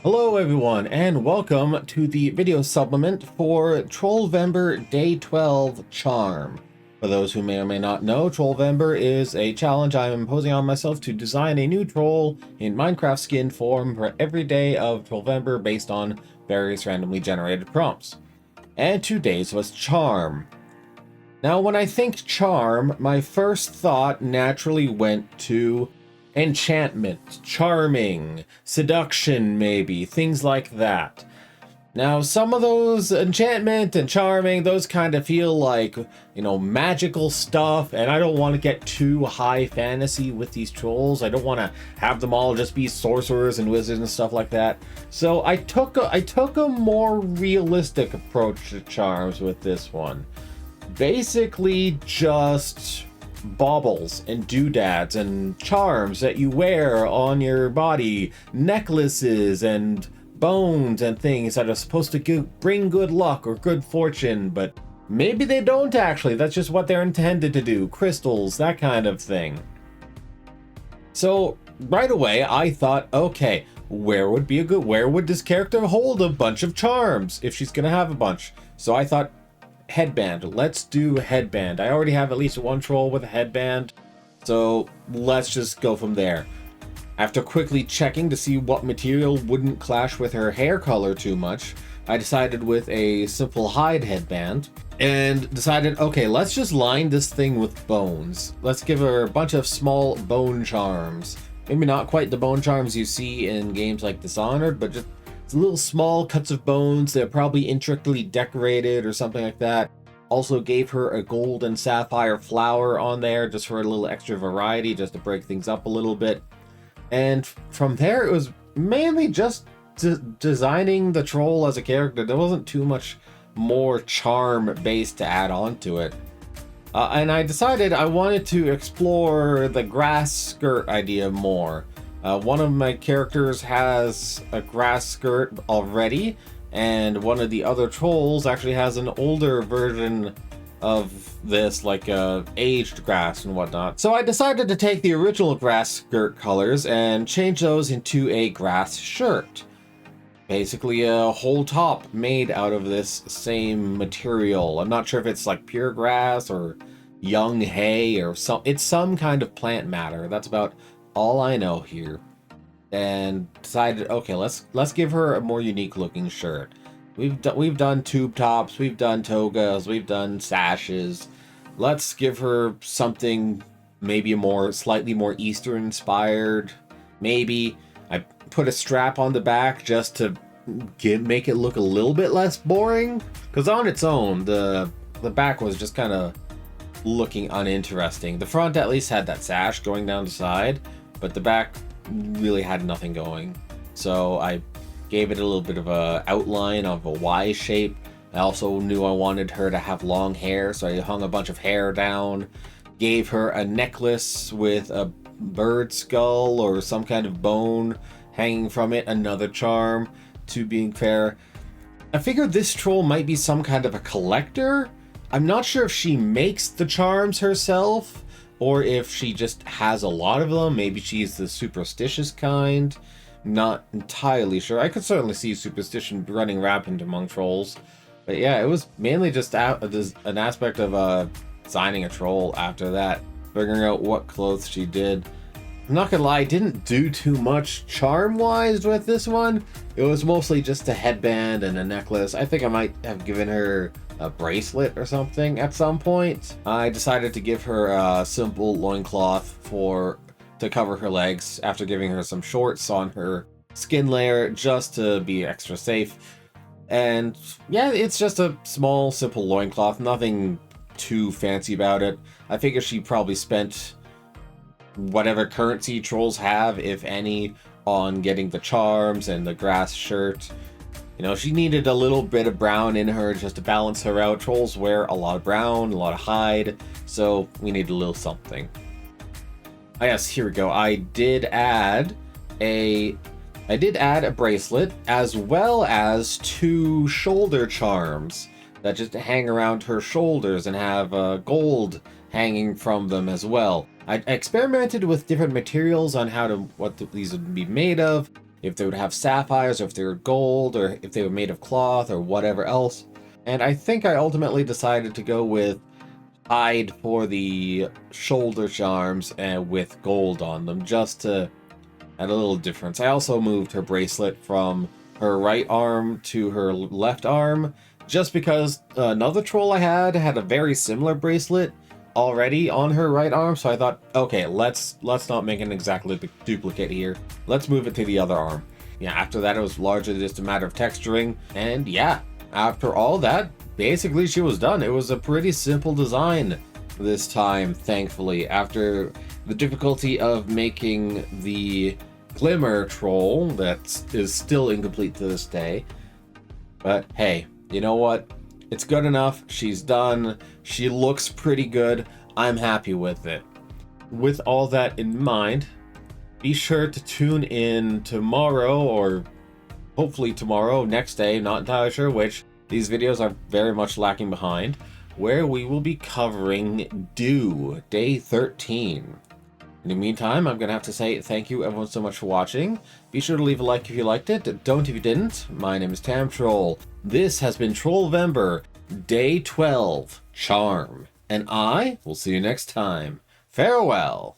Hello everyone, and welcome to the video supplement for Trollvember Day 12 Charm. For those who may or may not know, Trollvember is a challenge I am imposing on myself to design a new troll in Minecraft skin form for every day of Trollvember based on various randomly generated prompts. And today's was Charm. Now when I think Charm, my first thought naturally went to enchantment, charming, seduction maybe, things like that. Now some of those enchantment and charming, those kind of feel like, magical stuff, and I don't want to get too high fantasy with these trolls. I don't want to have them all just be sorcerers and wizards and stuff like that. So I took a more realistic approach to charms with this one. Basically just baubles and doodads and charms that you wear on your body, necklaces and bones and things that are supposed to bring good luck or good fortune, but maybe they don't actually. That's just what they're intended to do. Crystals, that kind of thing. So right away I thought, okay, where would this character hold a bunch of charms if she's gonna have a bunch? So I thought, headband. Let's do headband. I already have at least one troll with a headband, so let's just go from there. After quickly checking to see what material wouldn't clash with her hair color too much, I decided with a simple hide headband and decided, okay, let's just line this thing with bones. Let's give her a bunch of small bone charms. Maybe not quite the bone charms you see in games like Dishonored, but just little small cuts of bones. They're probably intricately decorated or something like that. Also gave her a gold and sapphire flower on there just for a little extra variety, just to break things up a little bit. And from there it was mainly just designing the troll as a character. There wasn't too much more charm based to add on to it. And I decided I wanted to explore the grass skirt idea more. One of my characters has a grass skirt already, and one of the other trolls actually has an older version of this, like aged grass and whatnot. So I decided to take the original grass skirt colors and change those into a grass shirt. Basically a whole top made out of this same material. I'm not sure if it's like pure grass or young hay or it's some kind of plant matter. That's about all I know here. And decided, okay, let's give her a more unique looking shirt. We've done tube tops, we've done togas, we've done sashes. Let's give her something maybe slightly more Eastern inspired. Maybe I put a strap on the back just to make it look a little bit less boring, because on its own the back was just kind of looking uninteresting. The front at least had that sash going down the side, but the back really had nothing going. So I gave it a little bit of a outline of a Y shape. I also knew I wanted her to have long hair, so I hung a bunch of hair down, gave her a necklace with a bird skull or some kind of bone hanging from it, another charm. To being fair, I figured this troll might be some kind of a collector. I'm not sure if she makes the charms herself or if she just has a lot of them. Maybe she's the superstitious kind. Not entirely sure. I could certainly see superstition running rampant among trolls. But yeah, it was mainly just an aspect of designing a troll after that. Figuring out what clothes she did. I'm not gonna lie, I didn't do too much charm-wise with this one. It was mostly just a headband and a necklace. I think I might have given her a bracelet or something at some point. I decided to give her a simple loincloth to cover her legs after giving her some shorts on her skin layer just to be extra safe. And yeah, it's just a small, simple loincloth, nothing too fancy about it. I figure she probably spent whatever currency trolls have, if any, on getting the charms and the grass shirt. She needed a little bit of brown in her just to balance her out. Trolls wear a lot of brown, a lot of hide, so we need a little something. Oh yes, here we go. I did add a bracelet as well as 2 shoulder charms that just hang around her shoulders and have gold hanging from them as well. I experimented with different materials on what these would be made of, if they would have sapphires, or if they were gold, or if they were made of cloth, or whatever else. And I think I ultimately decided to go with hide for the shoulder charms and with gold on them, just to add a little difference. I also moved her bracelet from her right arm to her left arm, just because another troll I had a very similar bracelet already on her right arm, so I thought, okay, let's not make an exact duplicate here. Let's move it to the other arm. Yeah, after that it was largely just a matter of texturing, and yeah, after all that, basically she was done. It was a pretty simple design this time, thankfully, after the difficulty of making the Glimmer troll that is still incomplete to this day. But hey, you know what? It's good enough. She's done. She looks pretty good. I'm happy with it. With all that in mind, be sure to tune in tomorrow, or hopefully tomorrow, next day, not entirely sure which. These videos are very much lacking behind, where we will be covering Dew, Day 13. In the meantime, I'm going to have to say thank you everyone so much for watching. Be sure to leave a like if you liked it. Don't if you didn't. My name is TamTroll. This has been Trollvember, Day 12, Charm. And I will see you next time. Farewell.